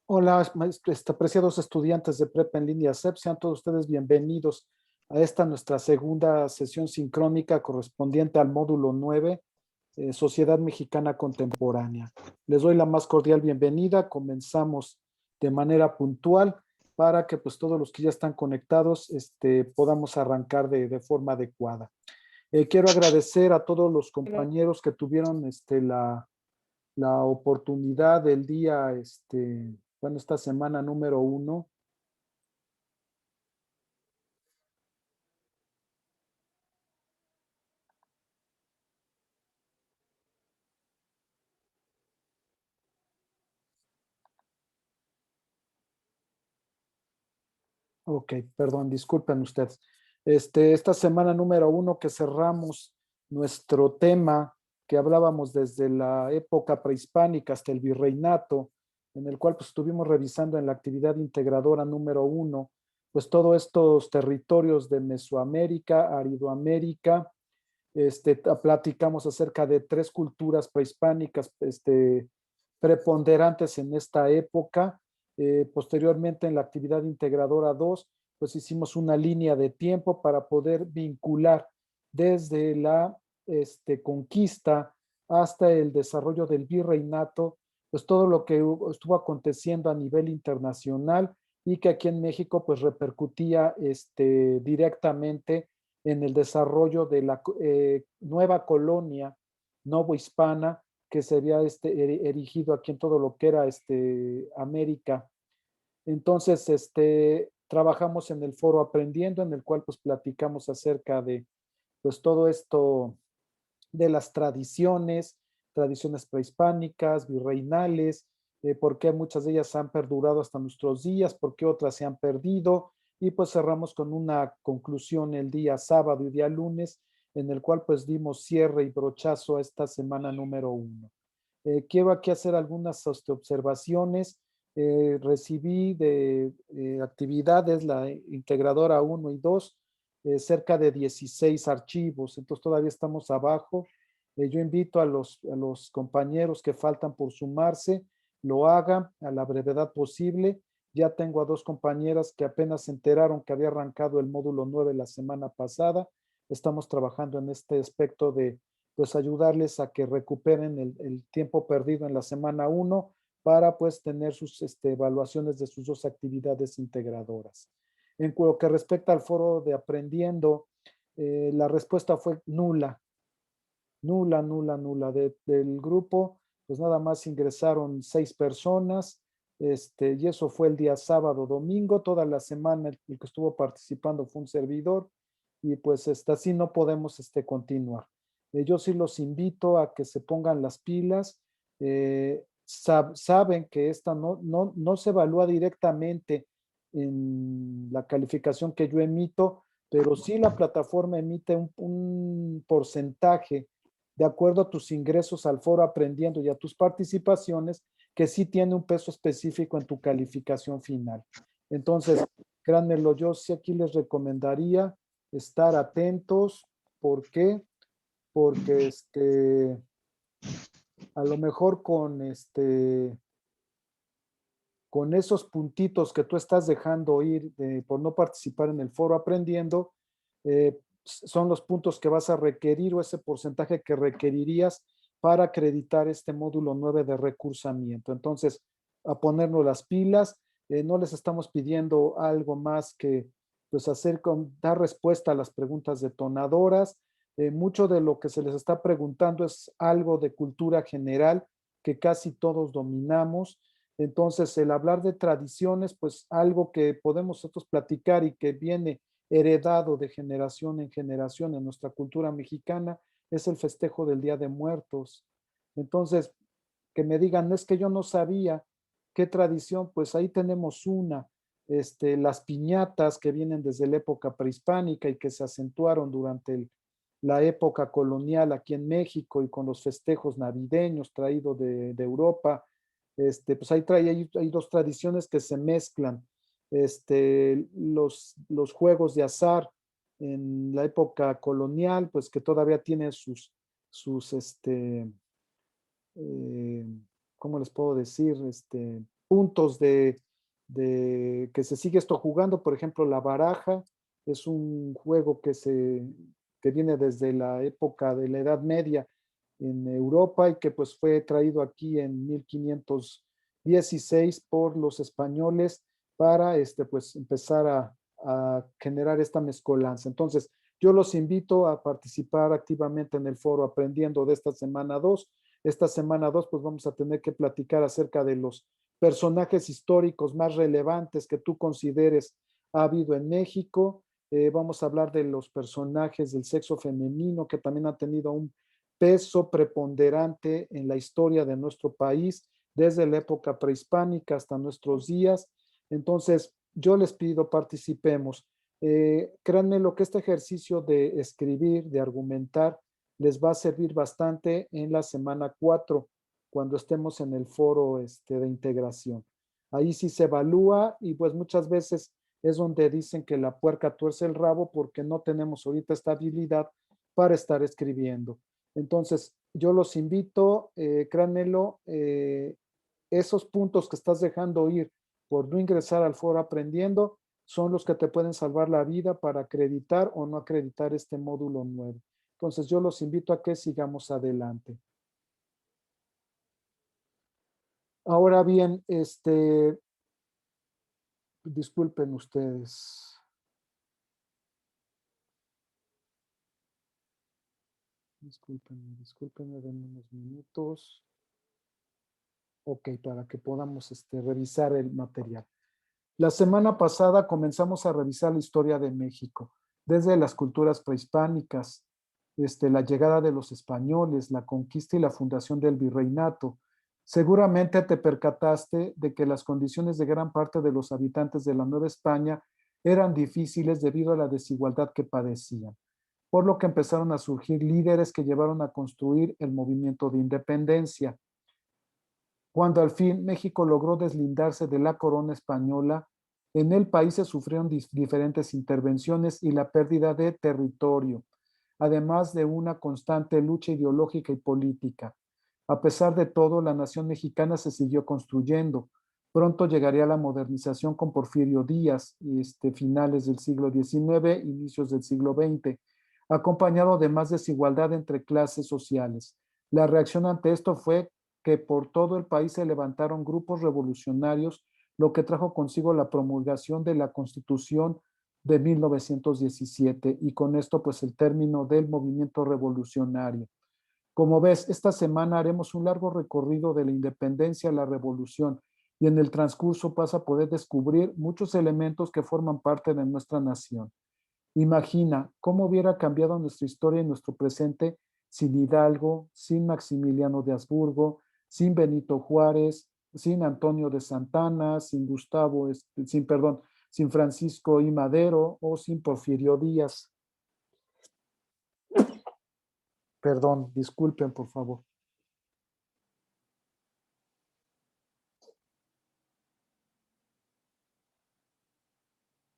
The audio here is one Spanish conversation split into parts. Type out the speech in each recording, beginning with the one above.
Hola, apreciados estudiantes de Prepa en línea CEP, sean todos ustedes bienvenidos a esta nuestra segunda sesión sincrónica correspondiente al módulo 9, Sociedad Mexicana Contemporánea. Les doy la más cordial bienvenida. Comenzamos de manera puntual para que pues todos los que ya están conectados podamos arrancar de forma adecuada. Quiero agradecer a todos los compañeros que tuvieron la oportunidad del día, bueno, esta semana número 1. Ok, perdón, disculpen ustedes. Esta semana número 1 que cerramos nuestro tema que hablábamos desde la época prehispánica hasta el virreinato, en el cual pues estuvimos revisando en la actividad integradora número 1, pues todos estos territorios de Mesoamérica, Aridoamérica. Platicamos acerca de 3 culturas prehispánicas preponderantes en esta época. Posteriormente, en la actividad integradora 2, pues hicimos una línea de tiempo para poder vincular desde la conquista hasta el desarrollo del virreinato, pues todo lo que estuvo aconteciendo a nivel internacional y que aquí en México pues repercutía directamente en el desarrollo de la nueva colonia novohispana que se había erigido aquí en todo lo que era América. Entonces, trabajamos en el foro Aprendiendo, en el cual pues platicamos acerca de pues todo esto de las tradiciones prehispánicas, virreinales, por qué muchas de ellas han perdurado hasta nuestros días, por qué otras se han perdido, y pues cerramos con una conclusión el día sábado y día lunes, en el cual pues dimos cierre y brochazo a esta semana número 1. Quiero aquí hacer algunas observaciones. Recibí de actividades la integradora 1 y 2, cerca de 16 archivos, entonces todavía estamos abajo. Yo invito a los compañeros que faltan por sumarse, lo hagan a la brevedad posible. Ya tengo a 2 compañeras que apenas se enteraron que había arrancado el módulo 9 la semana pasada. Estamos trabajando en este aspecto de pues ayudarles a que recuperen el tiempo perdido en la semana 1 para pues tener sus evaluaciones de sus 2 actividades integradoras. En lo que respecta al foro de Aprendiendo, la respuesta fue nula, nula, nula, nula. Del grupo, pues nada más ingresaron 6 personas, y eso fue el día sábado, domingo. Toda la semana el que estuvo participando fue un servidor, y pues así no podemos continuar. Yo sí los invito a que se pongan las pilas. Saben que esta no se evalúa directamente en la calificación que yo emito, pero sí la plataforma emite un porcentaje de acuerdo a tus ingresos al foro Aprendiendo y a tus participaciones, que sí tiene un peso específico en tu calificación final. Entonces, créanmelo, yo sí aquí les recomendaría estar atentos. ¿Por qué? Porque a lo mejor con esos puntitos que tú estás dejando ir por no participar en el foro Aprendiendo, son los puntos que vas a requerir, o ese porcentaje que requerirías para acreditar este módulo 9 de recursamiento. Entonces, a ponernos las pilas. No les estamos pidiendo algo más que pues dar respuesta a las preguntas detonadoras. Mucho de lo que se les está preguntando es algo de cultura general que casi todos dominamos. Entonces, el hablar de tradiciones, pues algo que podemos nosotros platicar y que viene heredado de generación en generación en nuestra cultura mexicana, es el festejo del Día de Muertos. Entonces, que me digan, no es que yo no sabía qué tradición, pues ahí tenemos una. Las piñatas que vienen desde la época prehispánica y que se acentuaron durante la época colonial aquí en México, y con los festejos navideños traídos de Europa. Pues hay 2 tradiciones que se mezclan. Los juegos de azar en la época colonial, pues que todavía tienen sus eh, ¿cómo les puedo decir? puntos que se sigue esto jugando. Por ejemplo, la baraja es un juego que viene desde la época de la Edad Media en Europa y que pues fue traído aquí en 1516 por los españoles para pues empezar a generar esta mezcolanza. Entonces, yo los invito a participar activamente en el foro Aprendiendo de esta semana 2. Esta semana 2 pues vamos a tener que platicar acerca de los personajes históricos más relevantes que tú consideres ha habido en México. Vamos a hablar de los personajes del sexo femenino que también han tenido un peso preponderante en la historia de nuestro país, desde la época prehispánica hasta nuestros días. Entonces, yo les pido participemos. Créanme lo que este ejercicio de escribir, de argumentar, les va a servir bastante en la semana 4 cuando estemos en el foro de integración. Ahí sí se evalúa y pues muchas veces es donde dicen que la puerca tuerce el rabo porque no tenemos ahorita esta habilidad para estar escribiendo. Entonces, yo los invito, créanmelo, esos puntos que estás dejando ir por no ingresar al foro aprendiendo son los que te pueden salvar la vida para acreditar o no acreditar este módulo nuevo. Entonces, yo los invito a que sigamos adelante. Ahora bien, disculpen ustedes. Discúlpenme, denme unos minutos. Ok, para que podamos revisar el material. La semana pasada comenzamos a revisar la historia de México, desde las culturas prehispánicas, la llegada de los españoles, la conquista y la fundación del virreinato. Seguramente te percataste de que las condiciones de gran parte de los habitantes de la Nueva España eran difíciles debido a la desigualdad que padecían, por lo que empezaron a surgir líderes que llevaron a construir el movimiento de independencia. Cuando al fin México logró deslindarse de la corona española, en el país se sufrieron diferentes intervenciones y la pérdida de territorio, además de una constante lucha ideológica y política. A pesar de todo, la nación mexicana se siguió construyendo. Pronto llegaría la modernización con Porfirio Díaz, finales del siglo XIX, inicios del siglo XX, acompañado de más desigualdad entre clases sociales. La reacción ante esto fue que por todo el país se levantaron grupos revolucionarios, lo que trajo consigo la promulgación de la Constitución de 1917 y con esto pues el término del movimiento revolucionario. Como ves, esta semana haremos un largo recorrido de la independencia a la revolución y en el transcurso vas a poder descubrir muchos elementos que forman parte de nuestra nación. Imagina cómo hubiera cambiado nuestra historia y nuestro presente sin Hidalgo, sin Maximiliano de Habsburgo, sin Benito Juárez, sin Antonio de Santana, sin Francisco I. Madero o sin Porfirio Díaz. Perdón, disculpen por favor.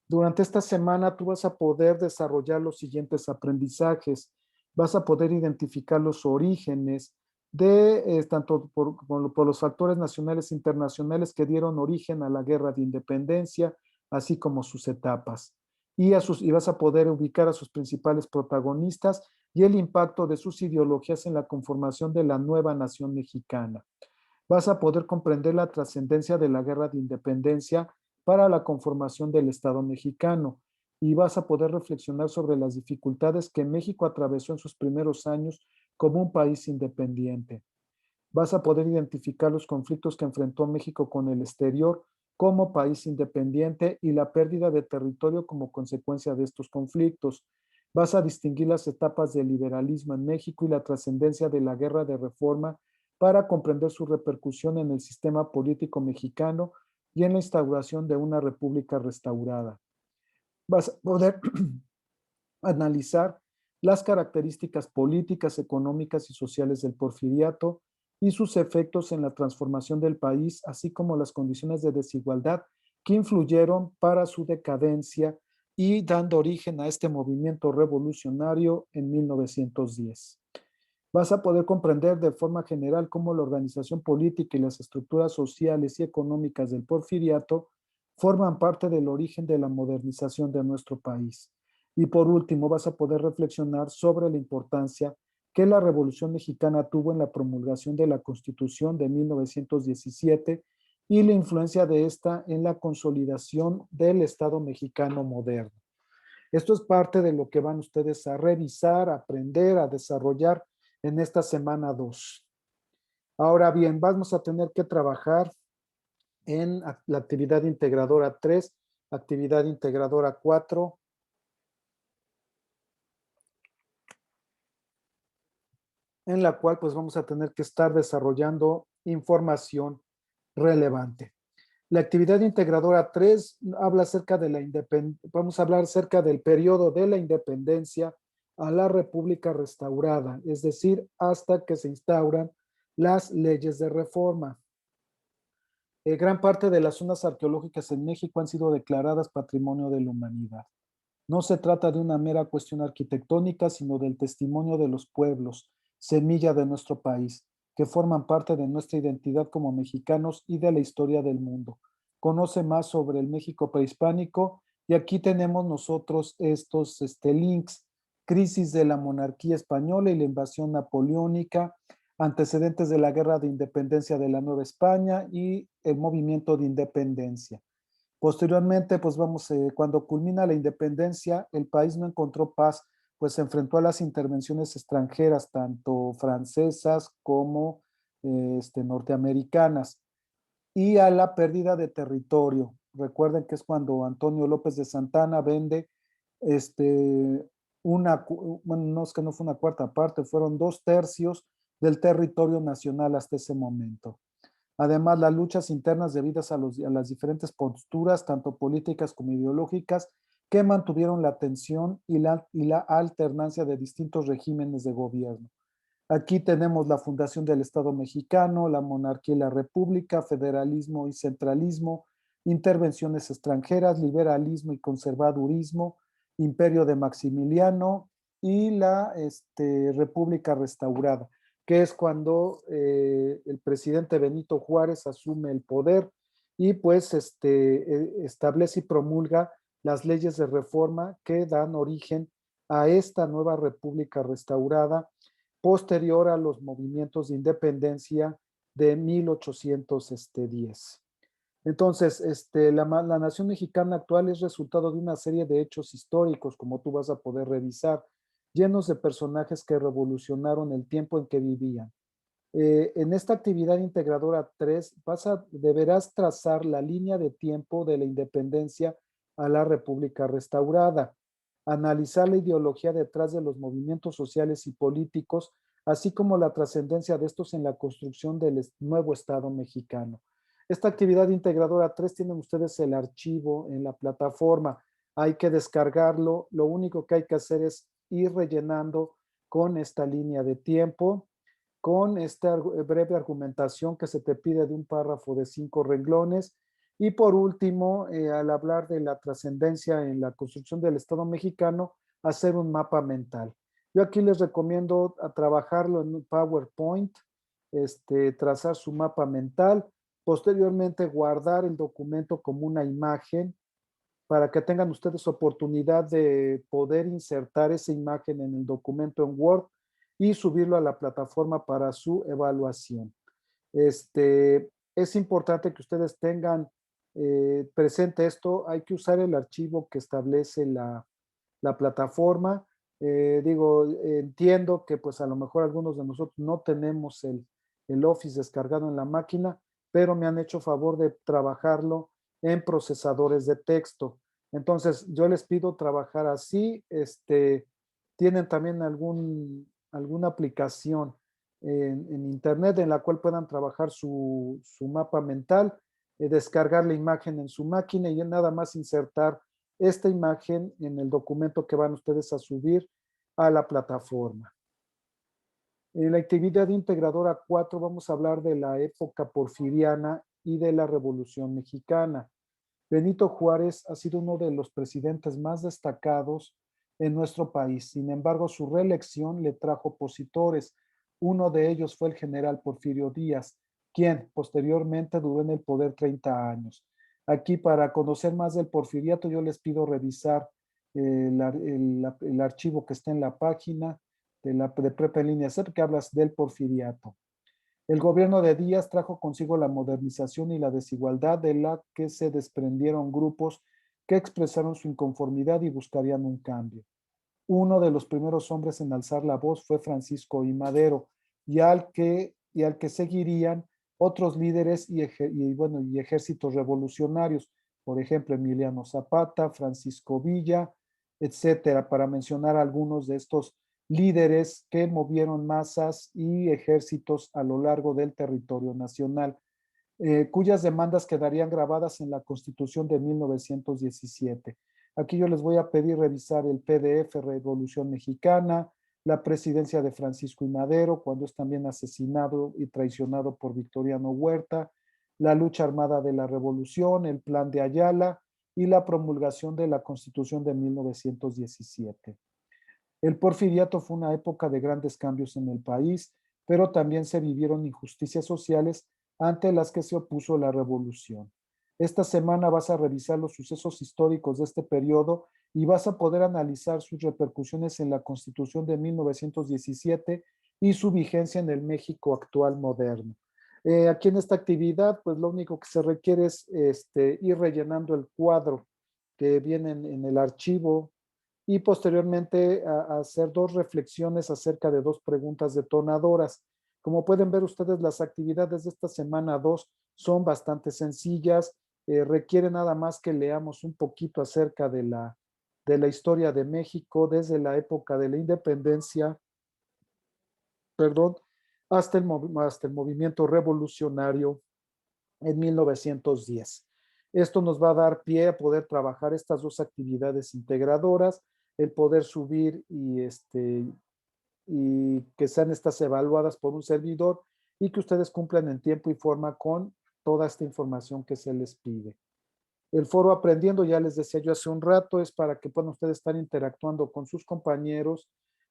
Durante esta semana tú vas a poder desarrollar los siguientes aprendizajes. Vas a poder identificar los orígenes de tanto por los factores nacionales e internacionales que dieron origen a la guerra de independencia, así como sus etapas. Y vas a poder ubicar a sus principales protagonistas y el impacto de sus ideologías en la conformación de la nueva nación mexicana. Vas a poder comprender la trascendencia de la guerra de independencia para la conformación del Estado mexicano y vas a poder reflexionar sobre las dificultades que México atravesó en sus primeros años como un país independiente. Vas a poder identificar los conflictos que enfrentó México con el exterior como país independiente y la pérdida de territorio como consecuencia de estos conflictos. Vas a distinguir las etapas del liberalismo en México y la trascendencia de la guerra de reforma para comprender su repercusión en el sistema político mexicano y en la instauración de una república restaurada. Vas a poder analizar las características políticas, económicas y sociales del porfiriato y sus efectos en la transformación del país, así como las condiciones de desigualdad que influyeron para su decadencia y dando origen a este movimiento revolucionario en 1910. Vas a poder comprender de forma general cómo la organización política y las estructuras sociales y económicas del porfiriato forman parte del origen de la modernización de nuestro país. Y por último, vas a poder reflexionar sobre la importancia que la Revolución Mexicana tuvo en la promulgación de la Constitución de 1917 y la influencia de esta en la consolidación del Estado mexicano moderno. Esto es parte de lo que van ustedes a revisar, a aprender, a desarrollar en esta semana 2. Ahora bien, vamos a tener que trabajar en la actividad integradora 3, actividad integradora 4, en la cual pues vamos a tener que estar desarrollando información relevante. La actividad integradora 3 habla acerca de la independencia, vamos a hablar acerca del periodo de la independencia a la República restaurada, es decir, hasta que se instauran las leyes de reforma. Gran parte de las zonas arqueológicas en México han sido declaradas Patrimonio de la Humanidad. No se trata de una mera cuestión arquitectónica, sino del testimonio de los pueblos, semilla de nuestro país, que forman parte de nuestra identidad como mexicanos y de la historia del mundo. Conoce más sobre el México prehispánico y aquí tenemos nosotros estos links: crisis de la monarquía española y la invasión napoleónica, antecedentes de la guerra de independencia de la Nueva España y el movimiento de independencia. Posteriormente, pues vamos, cuando culmina la independencia, el país no encontró paz, pues se enfrentó a las intervenciones extranjeras, tanto francesas como norteamericanas, y a la pérdida de territorio. Recuerden que es cuando Antonio López de Santana vende bueno, no es que no fue una cuarta parte, fueron 2/3 del territorio nacional hasta ese momento. Además, las luchas internas debidas a las diferentes posturas, tanto políticas como ideológicas, que mantuvieron la tensión y la alternancia de distintos regímenes de gobierno. Aquí tenemos la fundación del Estado mexicano, la monarquía y la república, federalismo y centralismo, intervenciones extranjeras, liberalismo y conservadurismo, imperio de Maximiliano y la república restaurada, que es cuando el presidente Benito Juárez asume el poder y pues establece y promulga las leyes de reforma que dan origen a esta nueva república restaurada, posterior a los movimientos de independencia de 1810. Entonces, la nación mexicana actual es resultado de una serie de hechos históricos, como tú vas a poder revisar, llenos de personajes que revolucionaron el tiempo en que vivían. En esta actividad integradora 3 deberás trazar la línea de tiempo de la independencia a la República restaurada, analizar la ideología detrás de los movimientos sociales y políticos, así como la trascendencia de estos en la construcción del nuevo Estado mexicano. Esta actividad integradora 3 tienen ustedes el archivo en la plataforma. Hay que descargarlo. Lo único que hay que hacer es ir rellenando con esta línea de tiempo, con esta breve argumentación que se te pide de un párrafo de 5 renglones. Y por último, al hablar de la trascendencia en la construcción del Estado mexicano, hacer un mapa mental. Yo aquí les recomiendo a trabajarlo en un PowerPoint, trazar su mapa mental, posteriormente guardar el documento como una imagen para que tengan ustedes oportunidad de poder insertar esa imagen en el documento en Word y subirlo a la plataforma para su evaluación. Es importante que ustedes tengan presente esto. Hay que usar el archivo que establece la plataforma. Entiendo que pues a lo mejor algunos de nosotros no tenemos el Office descargado en la máquina, pero me han hecho favor de trabajarlo en procesadores de texto. Entonces, yo les pido trabajar así. Tienen también alguna aplicación en internet en la cual puedan trabajar su mapa mental, descargar la imagen en su máquina y nada más insertar esta imagen en el documento que van ustedes a subir a la plataforma. En la actividad integradora 4 vamos a hablar de la época porfiriana y de la Revolución Mexicana. Benito Juárez ha sido uno de los presidentes más destacados en nuestro país. Sin embargo, su reelección le trajo opositores, Uno de ellos fue el general Porfirio Díaz, quien posteriormente duró en el poder 30 años. Aquí, para conocer más del porfiriato, yo les pido revisar el archivo que está en la página de Prepa en Línea C, que hablas del porfiriato. El gobierno de Díaz trajo consigo la modernización y la desigualdad de la que se desprendieron grupos que expresaron su inconformidad y buscarían un cambio. Uno de los primeros hombres en alzar la voz fue Francisco I. Madero, y al que seguirían otros líderes y ejércitos revolucionarios, por ejemplo, Emiliano Zapata, Francisco Villa, etcétera, para mencionar algunos de estos líderes que movieron masas y ejércitos a lo largo del territorio nacional, cuyas demandas quedarían grabadas en la Constitución de 1917. Aquí yo les voy a pedir revisar el PDF Revolución Mexicana, la presidencia de Francisco I. Madero, cuando es también asesinado y traicionado por Victoriano Huerta, la lucha armada de la Revolución, el Plan de Ayala y la promulgación de la Constitución de 1917. El porfiriato fue una época de grandes cambios en el país, pero también se vivieron injusticias sociales ante las que se opuso la revolución. Esta semana vas a revisar los sucesos históricos de este periodo y vas a poder analizar sus repercusiones en la Constitución de 1917 y su vigencia en el México actual moderno. Aquí en esta actividad, pues lo único que se requiere es ir rellenando el cuadro que viene en el archivo y posteriormente a hacer dos reflexiones acerca de dos preguntas detonadoras. Como pueden ver ustedes, las actividades de esta semana 2 son bastante sencillas, requiere nada más que leamos un poquito acerca de la historia de México desde la época de la independencia, perdón, hasta el movimiento revolucionario en 1910. Esto nos va a dar pie a poder trabajar estas dos actividades integradoras, el poder subir y que sean estas evaluadas por un servidor y que ustedes cumplan en tiempo y forma con toda esta información que se les pide. El foro Aprendiendo, ya les decía yo hace un rato, es para que puedan ustedes estar interactuando con sus compañeros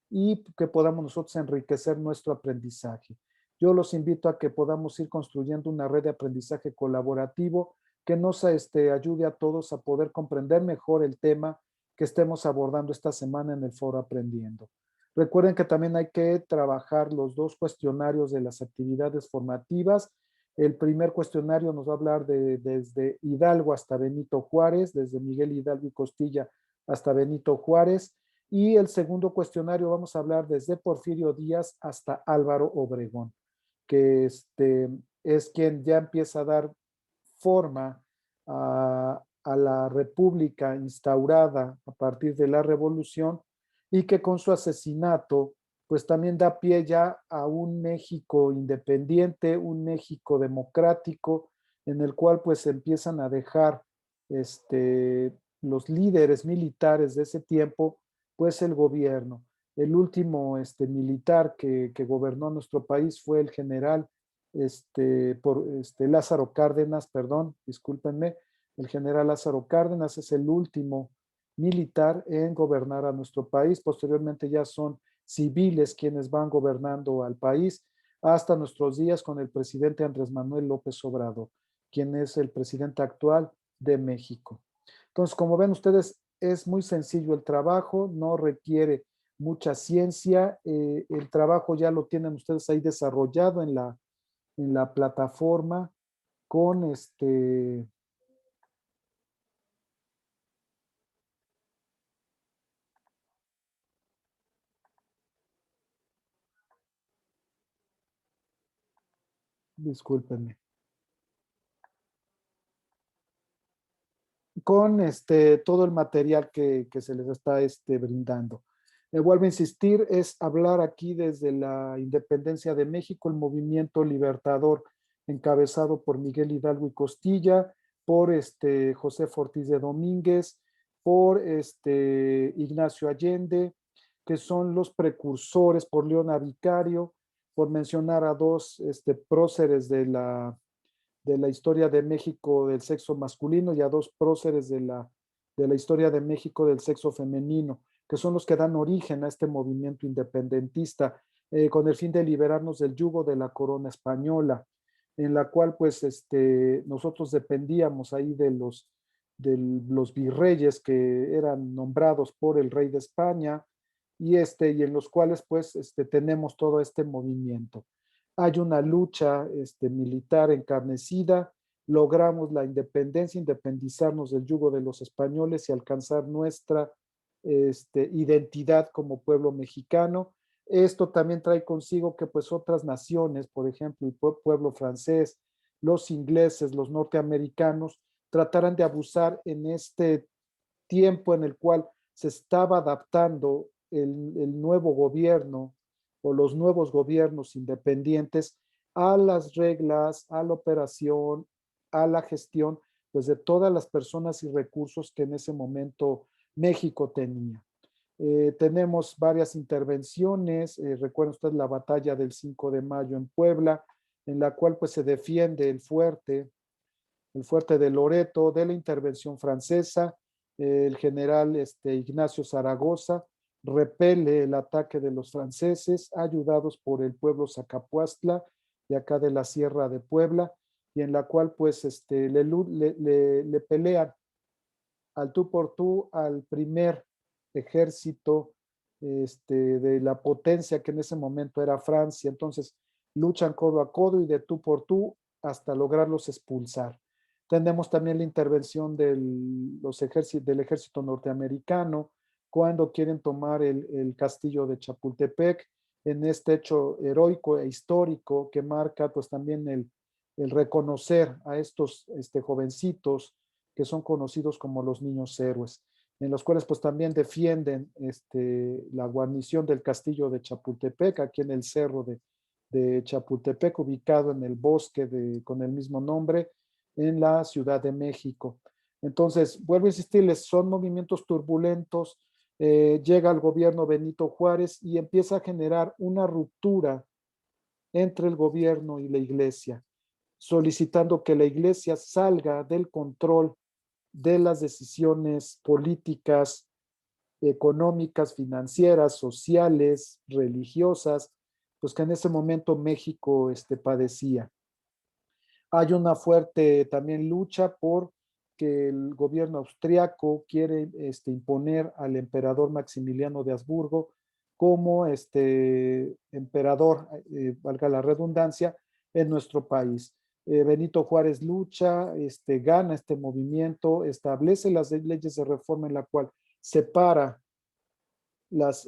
y que podamos nosotros enriquecer nuestro aprendizaje. Yo los invito a que podamos ir construyendo una red de aprendizaje colaborativo que nos ayude a todos a poder comprender mejor el tema que estemos abordando esta semana en el foro Aprendiendo. Recuerden que también hay que trabajar los dos cuestionarios de las actividades formativas. El primer cuestionario nos va a hablar desde Hidalgo hasta Benito Juárez, desde Miguel Hidalgo y Costilla hasta Benito Juárez. Y el segundo cuestionario vamos a hablar desde Porfirio Díaz hasta Álvaro Obregón, que es quien ya empieza a dar forma a la república instaurada a partir de la revolución y que con su asesinato pues también da pie ya a un México independiente, un México democrático, en el cual pues se empiezan a dejar los líderes militares de ese tiempo, pues el gobierno. El último militar que gobernó nuestro país fue el general Lázaro Cárdenas, perdón, discúlpenme, el general Lázaro Cárdenas es el último militar en gobernar a nuestro país. Posteriormente ya son civiles quienes van gobernando al país hasta nuestros días con el presidente Andrés Manuel López Obrador, quien es el presidente actual de México. Entonces, como ven ustedes, es muy sencillo el trabajo, no requiere mucha ciencia. El trabajo ya lo tienen ustedes ahí desarrollado en la plataforma con discúlpenme, con todo el material que se les está brindando. Vuelvo a insistir, es hablar aquí desde la independencia de México, el movimiento libertador encabezado por Miguel Hidalgo y Costilla, por José Ortiz de Domínguez, por Ignacio Allende, que son los precursores, por Leona Vicario, por mencionar a dos próceres de la historia de México del sexo masculino y a dos próceres de la historia de México del sexo femenino, que son los que dan origen a este movimiento independentista. con el fin de liberarnos del yugo de la corona española, en la cual pues nosotros dependíamos ahí de los virreyes que eran nombrados por el rey de España y en los cuales pues tenemos todo este movimiento. Hay una lucha militar encarnecida, logramos la independencia, independizarnos del yugo de los españoles y alcanzar nuestra identidad como pueblo mexicano. Esto también trae consigo que pues otras naciones, por ejemplo, el pueblo francés, los ingleses, los norteamericanos, trataran de abusar en este tiempo en el cual se estaba adaptando el nuevo gobierno o los nuevos gobiernos independientes a las reglas, a la operación, a la gestión, pues de todas las personas y recursos que en ese momento México tenía. Tenemos varias intervenciones, recuerden ustedes la batalla del 5 de mayo en Puebla, en la cual pues se defiende el fuerte de Loreto, de la intervención francesa. El general Ignacio Zaragoza repele el ataque de los franceses, ayudados por el pueblo Zacapuastla, de acá de la Sierra de Puebla, y en la cual pues le pelean al tú por tú al primer ejército de la potencia que en ese momento era Francia. Entonces luchan codo a codo y de tú por tú hasta lograrlos expulsar. Tenemos también la intervención del ejército norteamericano cuando quieren tomar el castillo de Chapultepec, en este hecho heroico e histórico que marca pues también el reconocer a estos jovencitos que son conocidos como los niños héroes, en los cuales pues también defienden la guarnición del castillo de Chapultepec, aquí en el cerro de Chapultepec, ubicado en el bosque con el mismo nombre, en la Ciudad de México. Entonces, vuelvo a insistirles, son movimientos turbulentos, llega al gobierno Benito Juárez y empieza a generar una ruptura entre el gobierno y la iglesia, solicitando que la iglesia salga del control de las decisiones políticas, económicas, financieras, sociales, religiosas, pues que en ese momento México padecía. Hay una fuerte también lucha por que el gobierno austriaco quiere imponer al emperador Maximiliano de Habsburgo como emperador, valga la redundancia, en nuestro país. Benito Juárez lucha, gana este movimiento, establece las leyes de reforma en la cual separa las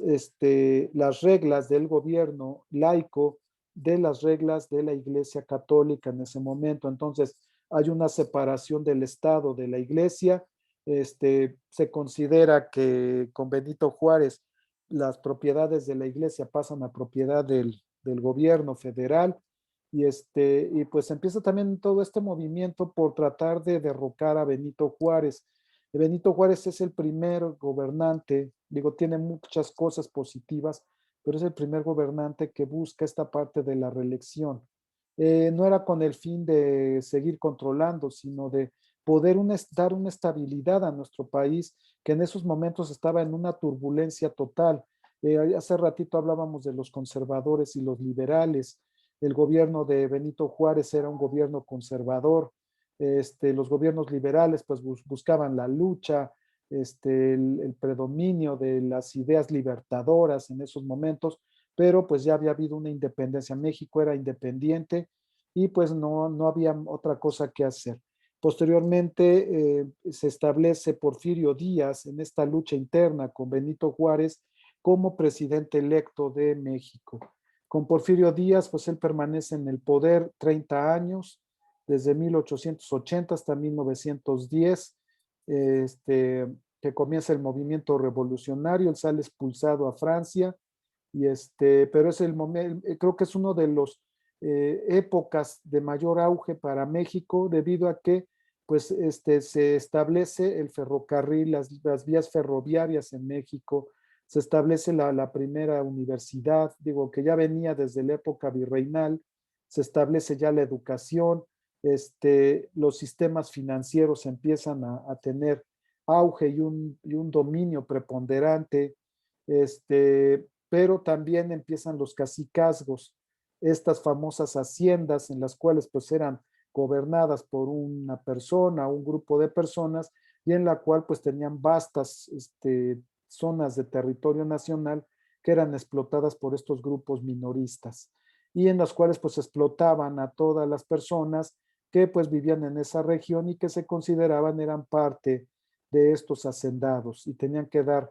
reglas del gobierno laico de las reglas de la Iglesia Católica en ese momento. Entonces, hay una separación del Estado de la Iglesia. Se considera que con Benito Juárez las propiedades de la Iglesia pasan a propiedad del gobierno federal y pues empieza también todo este movimiento por tratar de derrocar a Benito Juárez. Benito Juárez es el primer gobernante, digo, tiene muchas cosas positivas, pero es el primer gobernante que busca esta parte de la reelección. No era con el fin de seguir controlando, sino de poder dar una estabilidad a nuestro país, que en esos momentos estaba en una turbulencia total. Hace ratito hablábamos de los conservadores y los liberales. El gobierno de Benito Juárez era un gobierno conservador. Los gobiernos liberales pues buscaban la lucha, el predominio de las ideas libertadoras en esos momentos, pero pues ya había habido una independencia. México era independiente y pues no había otra cosa que hacer. Posteriormente se establece Porfirio Díaz en esta lucha interna con Benito Juárez como presidente electo de México. Con Porfirio Díaz, pues él permanece en el poder 30 años, desde 1880 hasta 1910, que comienza el movimiento revolucionario, él sale expulsado a Francia, pero es el momento, creo que es uno de los épocas de mayor auge para México, debido a que pues, se establece el ferrocarril, las vías ferroviarias en México, se establece la primera universidad, digo, que ya venía desde la época virreinal, se establece ya la educación, los sistemas financieros empiezan a tener auge y un dominio preponderante, pero también empiezan los cacicazgos, estas famosas haciendas en las cuales pues eran gobernadas por una persona, un grupo de personas, y en la cual pues tenían vastas zonas de territorio nacional que eran explotadas por estos grupos minoristas y en las cuales pues explotaban a todas las personas que pues vivían en esa región y que se consideraban eran parte de estos hacendados y tenían que dar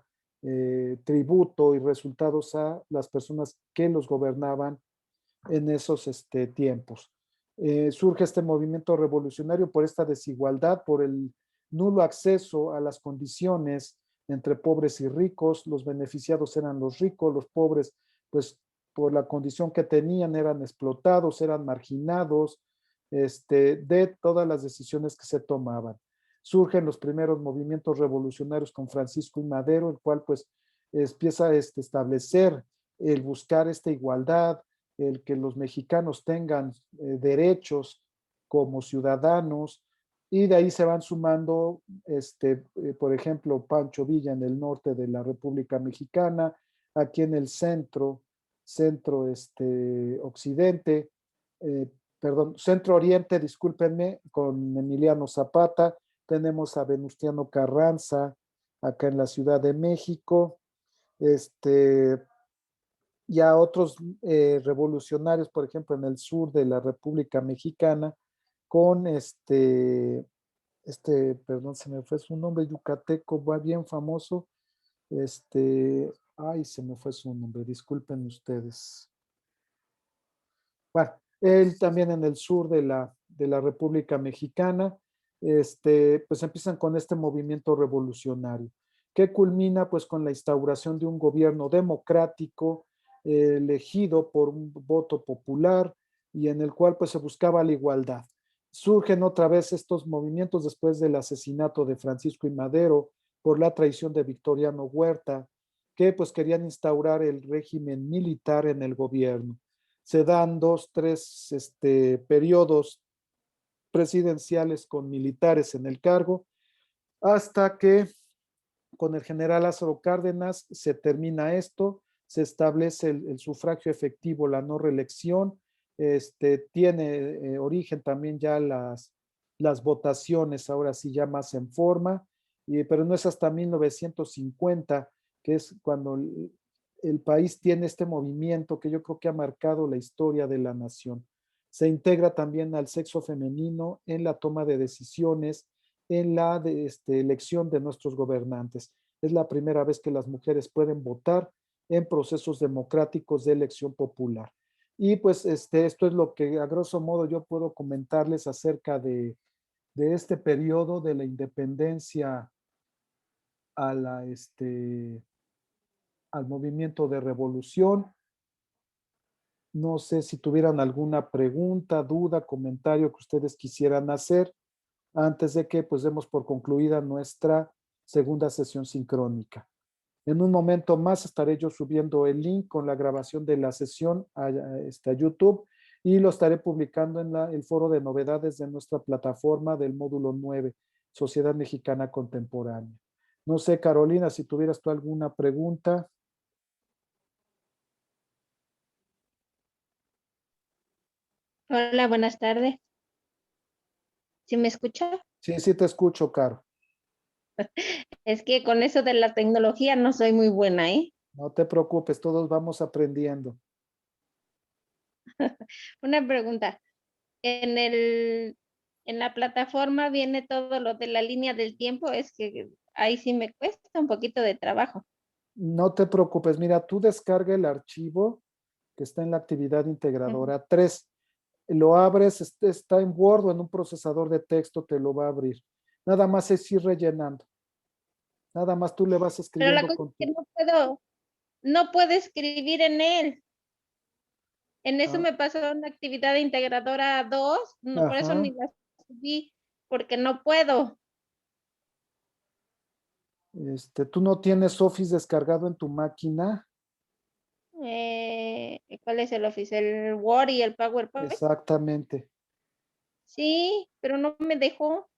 tributo y resultados a las personas que los gobernaban en esos tiempos. Surge este movimiento revolucionario por esta desigualdad, por el nulo acceso a las condiciones entre pobres y ricos. Los beneficiados eran los ricos, los pobres, pues por la condición que tenían, eran explotados, eran marginados de todas las decisiones que se tomaban. Surgen los primeros movimientos revolucionarios con Francisco y Madero, el cual pues empieza a establecer el buscar esta igualdad, el que los mexicanos tengan derechos como ciudadanos, y de ahí se van sumando, por ejemplo, Pancho Villa en el norte de la República Mexicana, aquí en el centro occidente, centro oriente, discúlpenme, con Emiliano Zapata, tenemos a Venustiano Carranza, acá en la Ciudad de México, y a otros revolucionarios, por ejemplo, en el sur de la República Mexicana, con perdón, se me fue su nombre, yucateco, va bien famoso, ay, se me fue su nombre, disculpen ustedes. Bueno, él también en el sur de la República Mexicana, pues empiezan con este movimiento revolucionario, que culmina pues con la instauración de un gobierno democrático elegido por un voto popular y en el cual pues se buscaba la igualdad. Surgen otra vez estos movimientos después del asesinato de Francisco y Madero por la traición de Victoriano Huerta, que pues querían instaurar el régimen militar en el gobierno. Se dan dos, tres periodos presidenciales con militares en el cargo, hasta que con el general Lázaro Cárdenas se termina esto, se establece el sufragio efectivo, la no reelección, tiene origen también ya las votaciones, ahora sí ya más en forma, pero no es hasta 1950, que es cuando el país tiene este movimiento que yo creo que ha marcado la historia de la nación. Se integra también al sexo femenino en la toma de decisiones, en la elección de nuestros gobernantes. Es la primera vez que las mujeres pueden votar en procesos democráticos de elección popular. Y pues esto es lo que a grosso modo yo puedo comentarles acerca de este periodo de la independencia a al movimiento de revolución. No sé si tuvieran alguna pregunta, duda, comentario que ustedes quisieran hacer antes de que pues demos por concluida nuestra segunda sesión sincrónica. En un momento más estaré yo subiendo el link con la grabación de la sesión a YouTube y lo estaré publicando en el foro de novedades de nuestra plataforma del módulo 9, Sociedad Mexicana Contemporánea. No sé, Carolina, si tuvieras tú alguna pregunta. Hola, buenas tardes. ¿Sí me escucha? Sí, sí te escucho, Caro. Es que con eso de la tecnología no soy muy buena, ¿eh? No te preocupes, todos vamos aprendiendo. Una pregunta. En en la plataforma viene todo lo de la línea del tiempo, es que ahí sí me cuesta un poquito de trabajo. No te preocupes, mira, tú descarga el archivo que está en la actividad Ujú. integradora 3. Lo abres, está en Word o en un procesador de texto, te lo va a abrir. Nada más es ir rellenando. Nada más tú le vas Pero la escribiendo cosa con es tu... que no puedo escribir en él. En eso Ah, me pasó una actividad integradora 2, no, por eso ni ajá. la subí, porque no puedo. Tú no tienes Office descargado en tu máquina. ¿Cuál es el Office? ¿El Word y el PowerPoint? Exactamente. Sí, pero no me dejó.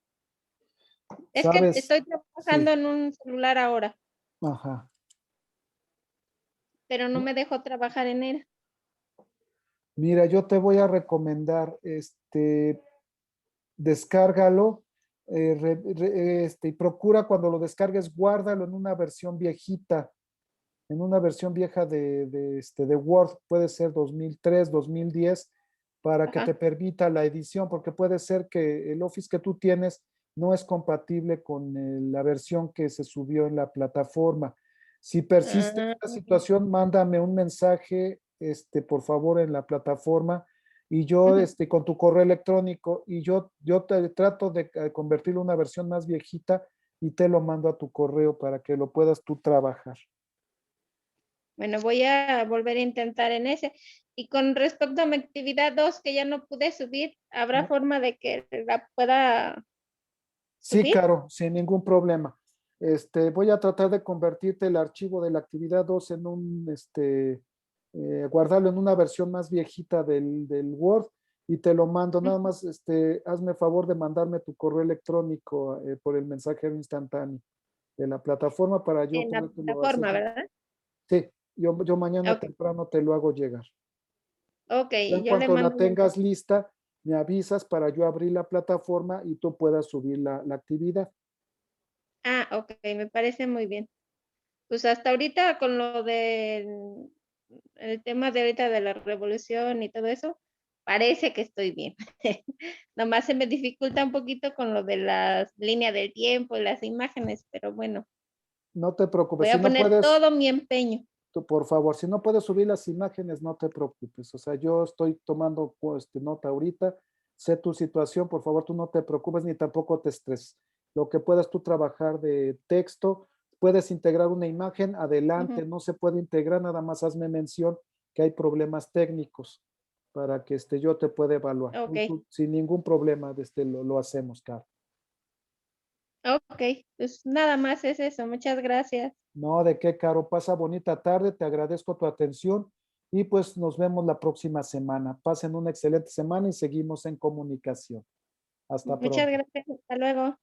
Es que ¿Sabes? estoy trabajando Sí. en un celular ahora. Ajá. pero no me dejó trabajar en él. Mira, yo te voy a recomendar, descárgalo, y procura cuando lo descargues, guárdalo en una versión viejita, en una versión vieja de Word, puede ser 2003, 2010, para que te Ajá. permita la edición, porque puede ser que el Office que tú tienes no es compatible con la versión que se subió en la plataforma. Si persiste Ah, esta situación, mándame un mensaje, por favor, en la plataforma y yo, ujú. con tu correo electrónico, y yo te trato de convertirlo en una versión más viejita y te lo mando a tu correo para que lo puedas tú trabajar. Bueno, voy a volver a intentar en ese. Y con respecto a mi actividad 2 que ya no pude subir, ¿habrá forma de que la pueda Sí, subir? Caro, sin ningún problema. Voy a tratar de convertirte el archivo de la actividad 2 en guardarlo en una versión más viejita del Word y te lo mando. Nada más, hazme favor de mandarme tu correo electrónico por el mensajero instantáneo de la plataforma para yo En la podértelo hacer. plataforma, ¿verdad? Sí, yo mañana Ok, temprano te lo hago llegar. ok, Ya en yo le cuanto la mando un tengas mensaje. lista, me avisas para yo abrir la plataforma y tú puedas subir la actividad. Ah, ok, me parece muy bien. Pues hasta ahorita con lo del el tema de ahorita de la revolución y todo eso, parece que estoy bien. Nomás se me dificulta un poquito con lo de las líneas del tiempo y las imágenes, pero bueno, No te voy preocupes, si a no poner puedes, todo mi empeño. tú, por favor, si no puedes subir las imágenes, no te preocupes. O sea, yo estoy tomando nota ahorita, sé tu situación, por favor, tú no te preocupes ni tampoco te estreses. Lo que puedas tú trabajar de texto, puedes integrar una imagen, Ujú. adelante, no se puede integrar, nada más hazme mención que hay problemas técnicos para que yo te pueda evaluar. Ok, Sin ningún problema, lo hacemos, Carlos. ok, pues nada más es eso. Muchas gracias. No, de qué, Caro. Pasa bonita tarde, te agradezco tu atención y pues nos vemos la próxima semana. Pasen una excelente semana y seguimos en comunicación. Hasta Muchas pronto. gracias. Hasta luego.